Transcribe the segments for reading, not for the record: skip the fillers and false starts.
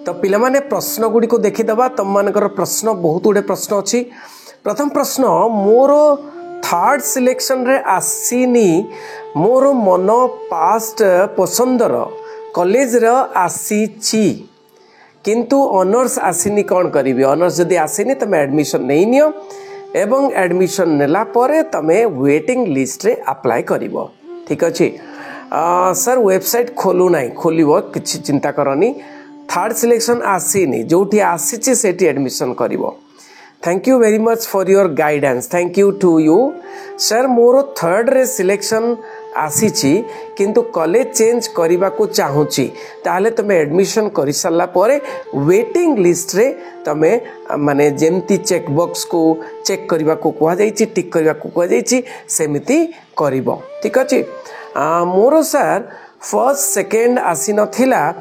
तो पिला माने प्रश्न गुडी को देखिदबा तुम मानकर प्रश्न बहुत गुडे प्रश्न अछि। प्रथम प्रश्न मोर थर्ड सिलेक्शन रे आसीनी मोर मन पास्ट पसंदर कॉलेज रे आसीची किंतु ऑनर्स आसीनी कौन करिवि। ऑनर्स जदि आसीनी तमे एडमिशन नहीं नियो एवं एडमिशन नेला परे तमे वेटिंग लिस्ट रे अप्लाई करिवो। ठीक अछि सर वेबसाइट खोलु नाही खोलिवो किछि चिंता करनी। थर्ड सिलेक्शन आसीनी जोठी आसीची सेठी एडमिशन करिवो। Thank you very much for your guidance. Thank you to you sir. मोर थर्ड रे सिलेक्शन आसीची किंतु कॉलेज चेंज करबा को चाहूची ताले तमे एडमिशन करि सल्ला परे वेटिंग लिस्ट रे तमे माने जेमती चेक बॉक्स को चेक करबा को कोहा जाईची टिक करबा को कोहा जाईची सेमिति करिवो। ठीक अछि मोर सर फर्स्ट सेकंड आसी नथिला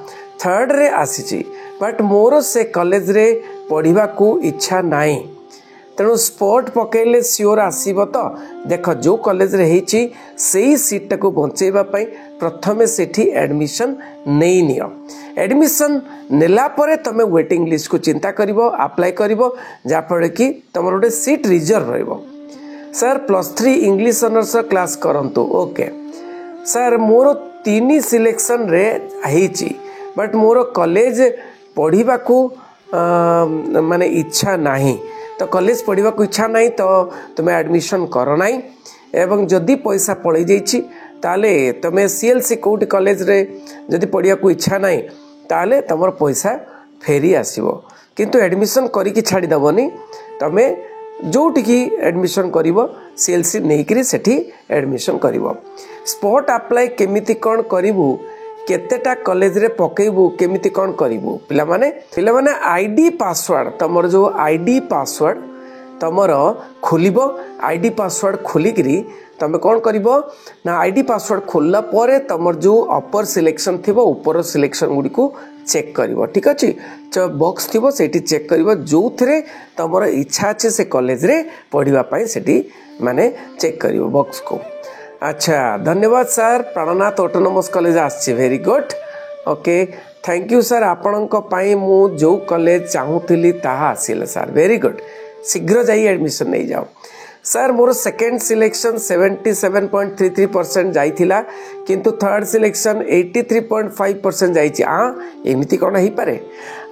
थर्ड रे आसीची बट मोर से कॉलेज रे पढ़िबा को इच्छा नाही तेणु स्पॉट पकेले सियोर आसीबो। तो देख जो कॉलेज रे हेची सेही सीट को बंचेबा पई प्रथमे सेठी एडमिशन नहीं नियो। एडमिशन नेला परे तमे वेटिंग लिस्ट को चिंता करिवो अप्लाई करिवो जा पड़े कि तमर गोटे सीट रिजर्व रहइबो। सर +3 इंग्लिश ऑनर्स क्लास करंतु। ओके सर मोर 3 सिलेक्शन रे हेची बट मोर कॉलेज पढ़िबा को माने इच्छा नाही तो कॉलेज पढ़िबा को इच्छा नाही तो तुमे एडमिशन करो नाही एवं जदि पैसा पड़े जाइछि ताले तुमे सीएलसी कोटी कॉलेज रे जदि पढ़िया को इच्छा नाही ताले तमर पैसा फेरी आसीबो किंतु एडमिशन करी कि छाडी दबनी तमे जोटी की एडमिशन करिवो सीएलसी नै करी सेठी एडमिशन करिवो। स्पॉट अप्लाई केमिति कोन करिवु केतेटा कॉलेज रे पकेबू केमिति कौन करिवु। पिला माने आईडी पासवर्ड तमर जो आईडी पासवर्ड तमर खोलिबो। आईडी पासवर्ड खोलिकरी तमे कौन करिवो ना आईडी पासवर्ड खोलला परे तमर जो अपर सिलेक्शन थिबो ऊपर सिलेक्शन गुडी को चेक करिवो। ठीक अछि जो बॉक्स थिबो सेठी चेक करिवो जो थरे तमर इच्छा अछि से कॉलेज रे पढिबा पई सेठी माने चेक करिवो बॉक्स को। अच्छा धन्यवाद सर। प्राणनाथ ऑटोनोमस कॉलेज आछि very good. Okay thank you sir आपणक पई मु जो कॉलेज चाहूतिली ताहा आसिले सर वेरी गुड शीघ्र जाई एडमिशन नहीं जाओ। सर मोर सेकंड सिलेक्शन 77.33% जाइथिला किंतु थर्ड सिलेक्शन 83.5% जाइछि। एमिति कोन ही पारे।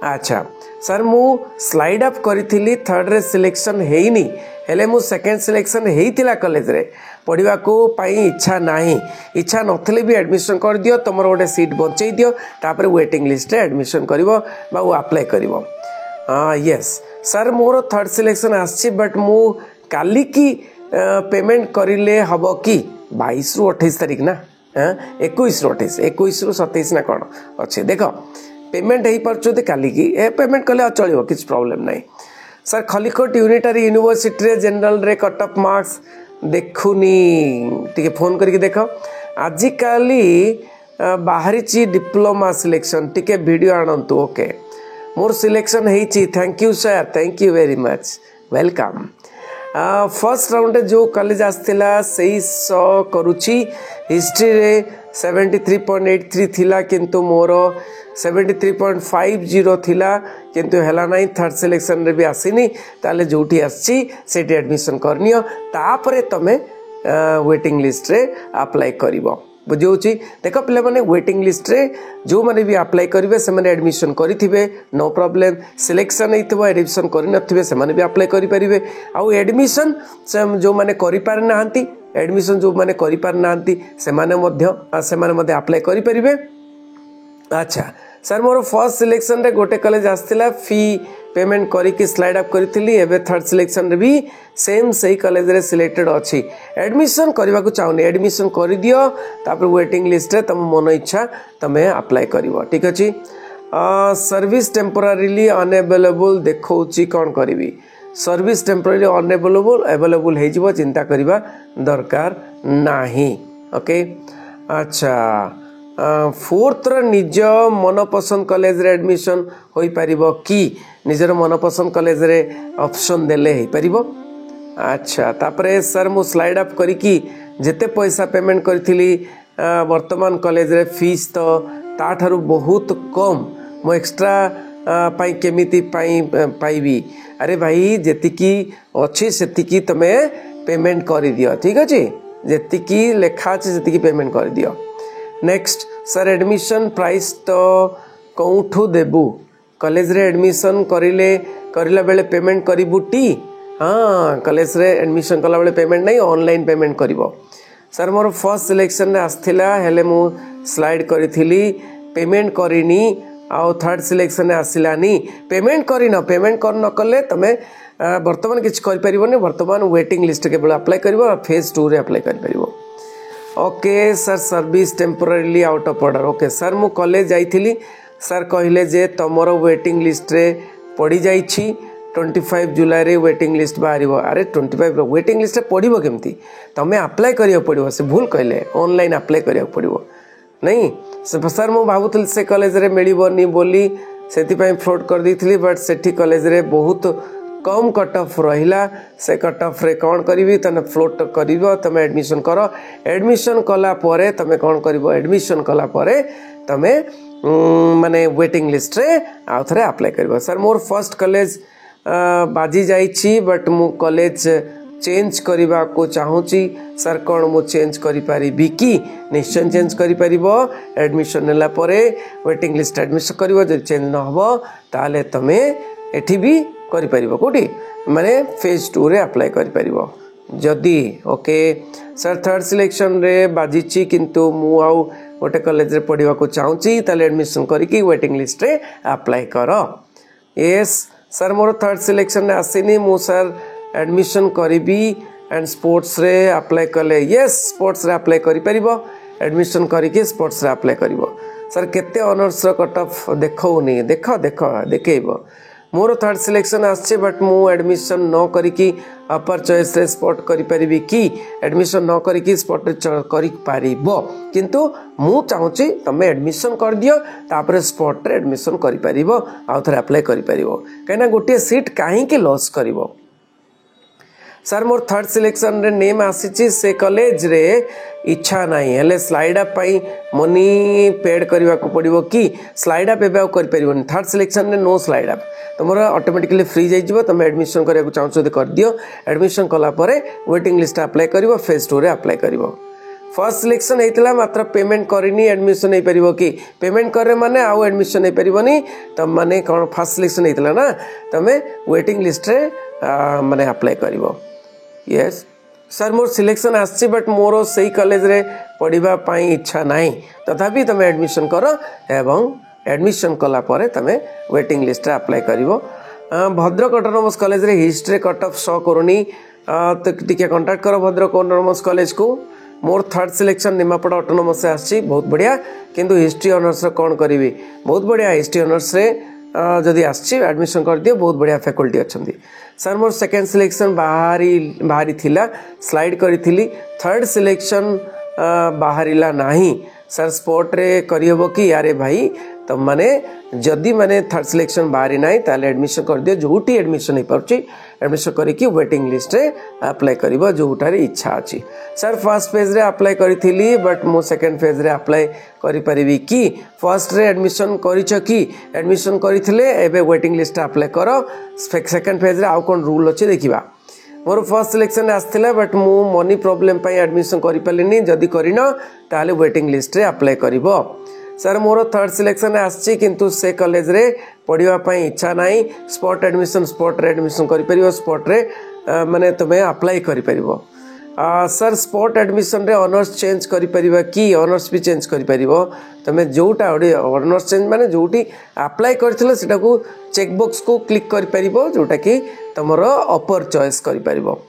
अच्छा सर मु स्लाइड अप करिथिली थर्ड रे सिलेक्शन हेइनी हेले मु सेकंड सिलेक्शन हेइथिला कॉलेज रे पढ़िबा को पाई इच्छा नाही। इच्छा नथले भी एडमिशन कर दियो तमर गोटे सीट बंचई दियो तापर वेटिंग लिस्ट रे एडमिशन करिवो बा अप्लाई करिवो। यस सर मोर थर्ड सिलेक्शन आछि बट मु काली की पेमेंट करिले हबो कि 22 रु 28 तारिख ना 21 रु 28 21 रु 27 ना कोन अछि देखो पेमेंट हेई परछु ते काली की पेमेंट कले चलिवो किछ प्रॉब्लम नाही। सर खलिकोट यूनिटरी यूनिवर्सिटी रे जनरल रे कट ऑफ मार्क्स देखुनी टिके फोन करके देख आजिकाली बाहरी डिप्लोमा सिलेक्शन टिके वीडियो आणंतु। ओके मोर सिलेक्शन हेची thank you sir thank you very much welcome. First round जो कॉलेज आसला सही करुची हिस्ट्री रे 73.83 थिला किंतु मोर 73.50 थिला किंतु हेला नाही। थर्ड सिलेक्शन रे भी आसीनी ताले जोठी आसी सेठी एडमिशन करनियो तापरे तमे वेटिंग लिस्ट रे अप्लाई करिवो बुझौची। देख पिले माने वेटिंग लिस्ट रे जो माने भी अप्लाई करिवे से माने एडमिशन करिथिबे नो प्रॉब्लम। सिलेक्शन हेइतबो एडमिशन करि नथिबे से माने भी अप्लाई करि परिबे। आ एडमिशन जो माने करि पार नाहंती एडमिशन जो माने करि पार नाहंती से माने मध्य अप्लाई करि परिबे। अच्छा सर मोर फर्स्ट सिलेक्शन रे गोटे कॉलेज आस्तिला फी पेमेंट करी कि स्लाइड अप करिथिली एबे थर्ड सिलेक्शन रे भी सेम सही कॉलेज रे सिलेक्टेड अछि एडमिशन करबा को चाहूनी एडमिशन करि दियो तापर वेटिंग लिस्ट रे तम मन इच्छा तमे अप्लाई करिवो। ठीक अछि सर्विस टेम्पोरारीली अनअवेलेबल देखौची कोन करिवि। सर्विस टेम्पोरारी अवेलेबल हे जिवो चिंता करिबा दरकार नाही। ओके अच्छा फोर्थ निज मनपसंद कॉलेज रे एडमिशन होई परिबो कि निजर मनपसंद कॉलेज रे ऑप्शन देले हे परिबो। अच्छा तापरे सर मु स्लाइड अप करी कि जेते पैसा पेमेंट करथिली वर्तमान कॉलेज रे फीस तो ताठारु बहुत कम मु एक्स्ट्रा पाई केमिति पाइबी अरे भाई जेतिकी अच्छी सेतिकी तमे पेमेंट कर दियो ठीक अच्छे जेतिकी लेखा अच्छे सेतिकी पेमेंट कर दियो। नेक्स्ट सर एडमिशन प्राइस तो कौठू देबू कॉलेज रे एडमिशन करला बेले पेमेंट करिबू टी हाँ कॉलेज रे एडमिशन कला बेले पेमेंट नहीं online payment करिवो। Sir more first selection रे आस्थिला हेले मु स्लाइड करिथिली पेमेंट करिनी आउ थर्ड सिलेक्शन रे आसिलानी पेमेंट करिन पेमेंट कर न कले तमे वर्तमान किछ कर परिबोनी वर्तमान वेटिंग लिस्ट केवल अप्लाई करिवो फेज 2 रे अप्लाई कर परिबो। Okay sir service temporarily out of order okay sir मु कॉलेज जाइथिली सर कहले जे तमर वेटिंग लिस्ट रे पड़ी जाइछि 25 जुलाई रे वेटिंग लिस्ट बाहरिबो अरे 25 रो वेटिंग लिस्ट रे पड़िबो केमती तमे अप्लाई करियो पड़िबो से भूल कहले ऑनलाइन अप्लाई करियो पड़िबो नहीं सर मु भाबुतल से कॉलेज रे मिलिबोनी बोली सेति पय फ्लोट कर दिथली बट सेठी कॉलेज रे बहुत कम कट ऑफ रहिला से कट ऑफ रे कौन करिवि तने फ्लोट करिवो तमे एडमिशन करो एडमिशन कला परे तमे कौन करिवो एडमिशन कला परे तमे माने वेटिंग लिस्ट रे आ थरे apply करिवो। Sir more first college बाजी जाइछि बट मु कॉलेज चेंज करबा को चाहूची सर कौन मु चेंज करि परिबि कि निश्चय चेंज करि परिबो एडमिशन नेला परे वेटिंग लिस्ट एडमिशन करिवो जे चेंज न होबो ताले तमे एठी भी करि परिबो कोठी माने फेज 2 रे अप्लाई करि परिबो जदी ओके। सर थर्ड सिलेक्शन रे बाजिछि किंतु मु आउ गोटे कॉलेज रे पढ़िबा को चाहूची ताले एडमिशन करिकि वेटिंग लिस्ट रे अप्लाई करो। यस सर मोर थर्ड सिलेक्शन रे आसीनी मु सर एडमिशन करिबी एंड स्पोर्ट्स रे अप्लाई कले यस स्पोर्ट्स रे अप्लाई करि परिबो एडमिशन करिकि स्पोर्ट्स रे अप्लाई करिवो। सर केते ऑनर्स रो कट ऑफ देखौनी देखेइबो मोर थर्ड सिलेक्शन आछे बट मु एडमिशन न करिकि अपर चॉइस रे स्पॉट करि परिबी कि एडमिशन न करिकि स्पॉट रे करि परिबो किंतु मु चाहूची तमे एडमिशन कर दियो तापर स्पॉट रे एडमिशन करि परिबो आ थरे अप्लाई करि परिबो काइना गोटे सीट काहे के लॉस करिवो। सर मोर थर्ड सिलेक्शन रे नेम आसीची से कॉलेज रे इच्छा नहीं हेले स्लाइड अप पाई मनी पेड करबा को पड़िबो कि स्लाइड अप एबे कर परिबोनी थर्ड सिलेक्शन रे नो स्लाइड अप तुमरा ऑटोमेटिकली फ्री जाई जिवो तुम एडमिशन करिया को चाहछो कर दियो एडमिशन कला परे वेटिंग लिस्ट अप्लाई करिवो फेज 2 रे अप्लाई करिवो। फर्स्ट सिलेक्शन हेतला मात्र पेमेंट करिनी एडमिशन हे परिबो कि पेमेंट करे माने आउ एडमिशन हे परिबोनी तम माने कोन फर्स्ट सिलेक्शन हेतला ना तमे वेटिंग लिस्ट रे माने अप्लाई करिवो। यस सर मोर सिलेक्शन आछि बट मोर सही कॉलेज रे पढ़िबा पाई इच्छा नहीं तथापि तमे एडमिशन करो एवं एडमिशन कला परे तमे वेटिंग लिस्ट रे अप्लाई करिवो। भद्रक ऑटोनोमस कॉलेज रे हिस्ट्री कट ऑफ शो करूनी तो टिके कांटेक्ट करो भद्रक ऑटोनोमस कॉलेज को मोर थर्ड सिलेक्शन निमापड़ा ऑटोनोमस से आछि बहुत बढ़िया किंतु हिस्ट्री ऑनर्स रे कोन करिवि बहुत बढ़िया हिस्ट्री ऑनर्स रे जदि आछि एडमिशन कर दियो बहुत बढ़िया फैकल्टी अछंती। सर मोर सेकंड सिलेक्शन बाहरी थिला स्लाइड करिथिली थर्ड सिलेक्शन बाहरिला नाही सर स्पोर्ट रे करियबो कि यारे भाई तो माने जदि माने थर्ड सिलेक्शन बाहरी नाही ताले एडमिशन कर दियो जोटी एडमिशन हे परछि एडमिशन करिकि वेटिंग लिस्ट रे अप्लाई करिवो जोटारे इच्छा अछि। सर फर्स्ट फेज रे अप्लाई करिथिली बट मो सेकंड फेज रे अप्लाई करि परिबी कि फर्स्ट रे एडमिशन करिछ कि एडमिशन करिथिले एबे वेटिंग लिस्ट अप्लाई करो सेकंड फेज रे आउ कोन रूल अछि देखिबा। मोर फर्स्ट सिलेक्शन आस्थिला बट मु मनी प्रॉब्लम पई एडमिशन करि पालिनी जदि करिनो ताले वेटिंग लिस्ट रे अप्लाई करिवो। सर मोर थर्ड सिलेक्शन आछि किंतु से कॉलेज रे पढ़िबा पई इच्छा नाही स्पॉट एडमिशन स्पॉट रे एडमिशन करि परिवो स्पॉट रे माने तमे अप्लाई करि परिवो। सर स्पॉट एडमिशन रे ऑनर्स चेंज करि परिबा कि ऑनर्स भी चेंज करि परिबो तमे जोटा ऑनर्स चेंज माने जोटी अप्लाई करथिलो सेटा को चेक बॉक्स को क्लिक करि परिबो जोटा कि तमरो अपर चॉइस करि परिबो।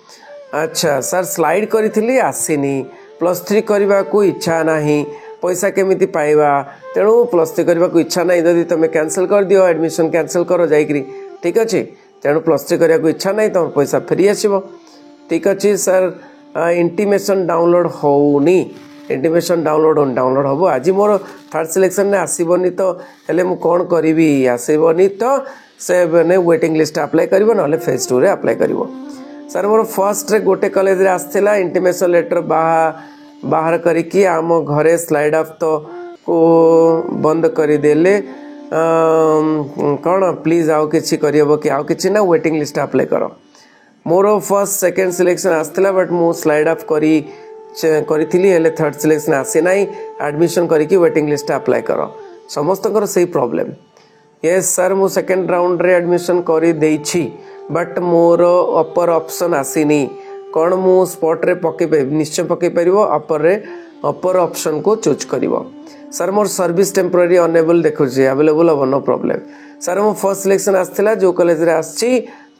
अच्छा सर स्लाइड करिथिली आसीनी +3 करबा को इच्छा नाही पैसा केमिति पाइबा तेणु +3 करबा को इच्छा नाही जदि तमे कैंसिल कर दियो एडमिशन कैंसिल करो जाइकरी ठीक अछि तेणु +3 करबा को इच्छा नाही तम पैसा फेरी आसीबो ठीक अछि। सर इंटीमेशन डाउनलोड होउनी इंटीमेशन डाउनलोड हबो आज मोर थर्ड सिलेक्शन ने आसीबोनी तो हेले मु कोन करिवि आसीबोनी तो से ने वेटिंग लिस्ट अप्लाई करिवो नले फेज 2 रे apply करिवो। Sir more first ray गोटे कॉलेज रे आस्थिला इंटीमेशन लेटर बाहर करिकि आम घरे स्लाइड ऑफ तो को बंद करि देले कौन प्लीज आउ कि करहब कि आउ कि ना वेटिंग लिस्ट अप्लाई कर मोर फर्स्ट सेकेंड सिलेक्शन आसला बट मु स्लाइड अप करी थर्ड सिलेक्शन आसी ना एडमिशन करके वेटिंग लिस्ट अप्लाई कर समस्त सही प्रॉब्लम यस सर मु सेकेंड राउंड रे एडमिशन कर देछि बट मोर अपर ऑप्शन आसीनी कौन मु स्पॉट रे पके निश्चय पके परिबो अपर ऑप्शन को चूज करिवो सर मोर सर्विस टेम्पररी अनेबल देखुची अवेलेबल हम नो प्रॉब्लम सर मो फर्स्ट सिलेक्शन आसला जो कॉलेज रे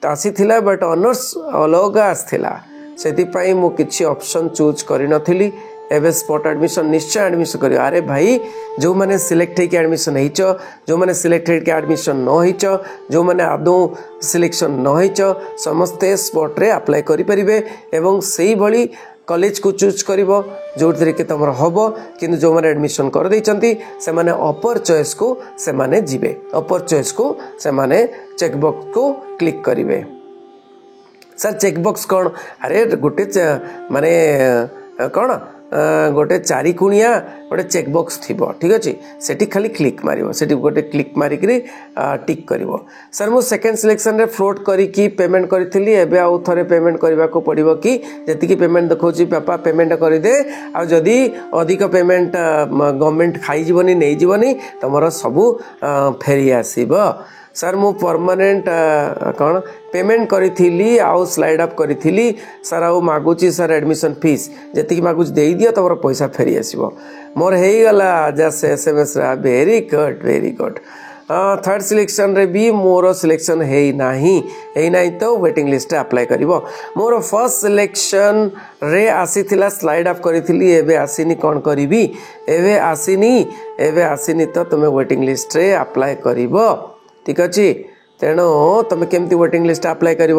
आसीथिला बट ऑनर्स अलग आसथिला सेति मु किछि ऑप्शन चूज करि नथिली एबे स्पॉट एडमिशन निश्चय एडमिशन करियो अरे भाई जो माने सिलेक्ट होके एडमिशन होइछ जो माने सिलेक्ट होके एडमिशन न होइछ जो माने आदौ सिलेक्शन न होइछ समस्ते स्पॉट रे अप्लाई करि परिबे एवं सेही भली कॉलेज को चूज करिवो जोथरे के तमर हबो किंतु जो माने एडमिशन कर दैचंती से माने अपर चॉइस को से माने जिवे अपर चॉइस को से माने चेक बॉक्स को क्लिक करिवे सर चेक बॉक्स कौन अरे गोटे माने कौन गोटे चारिकुणिया गोटे चेक बॉक्स थी ठीक अच्छे सेठी खाली क्लिक मारिबो सेठी गोटे क्लिक मारिक टिक करिवो सर मु सेकेंड सिलेक्शन रे फ्लोट करिकी पेमेंट करिथिली एबे आउ थरे पेमेंट करबा को पड़िबो कि जतिकी पेमेंट देखौची पापा पेमेंट करि दे आ जदी अधिक पेमेंट गवर्नमेंट खाई जीवनी नै जीवनी तमरो सबु फेरी आसीबो सर मु परमानेंट कौन पेमेंट करी आउ स्लाइड अप करी सर आउ मागुची सर एडमिशन फीस जी मागुच दे दियो तमर पैसा फेरी आसो मोर हो गला just SMS very good third selection रे भी मोर सिलेक्शन है ना तो waiting list apply करिवो more first selection रे आसीथिला स्लाइड अप करी एबे आसीनी कौन करी एबे आसीनी तो तुम वेटिंग लिस्ट रे अप्लाई करिवो ठीक अच्छे तेणु तुम केमती वेटिंग लिस्ट अप्लाई कर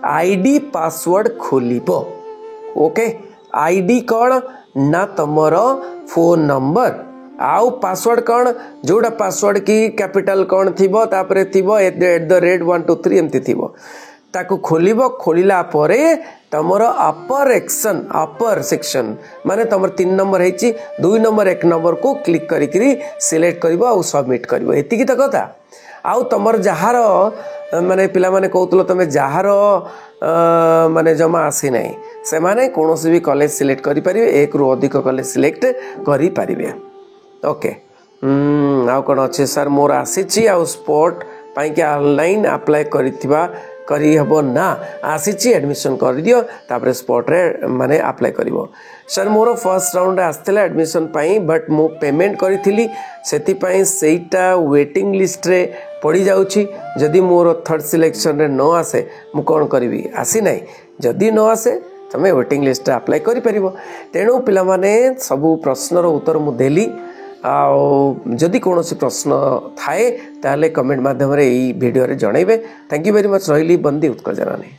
आईडी पासवर्ड खोल ओके आईडी कौन ना तुमर फोन नंबर आउ पासवर्ड कौन जोड़ा पासवर्ड की कैपिटल कौन थी @123 एमती थी ताकू खोल खोलला तुमर अपर सेक्शन माने तुम 3 नंबर है 2 नंबर 1 नंबर को क्लिक करी सिलेक्ट कर सबमिट कर एतिकी तो कथा आउ तुमर जार माने पिला माने कहतलो तमे जार माने जमा आसी नहीं से माने कोनोसी भी कॉलेज सिलेक्ट करि परिबे एक रु अधिक कॉलेज सिलेक्ट करि परिबे ओके आउ कोन अच्छे सर मोर आसीची आउ स्पॉट पाई के ऑनलाइन अप्लाई करिथिबा करी हबो ना आसीची एडमिशन कर दियो तापर स्पॉट रे माने apply करिवो sir more first round रे आस्तेला एडमिशन पाई बट मु पेमेंट करिथिली सेति पाई सेटा वेटिंग लिस्ट रे पड़ी जाउची जदि मोर थर्ड सिलेक्शन रे न आसे मु कोन करबी आसी नाही जदि न आसे तमे वेटिंग लिस्ट रे अप्लाई करि परिबो तेणु पिला माने सब प्रश्नर उत्तर मु देली जदि कौन प्रश्न थाए ताले कमेंट माध्यम रे ई वीडियो रे जणाइबे थैंक यू वेरी मच रहिली बंदी उत्कल जनानी।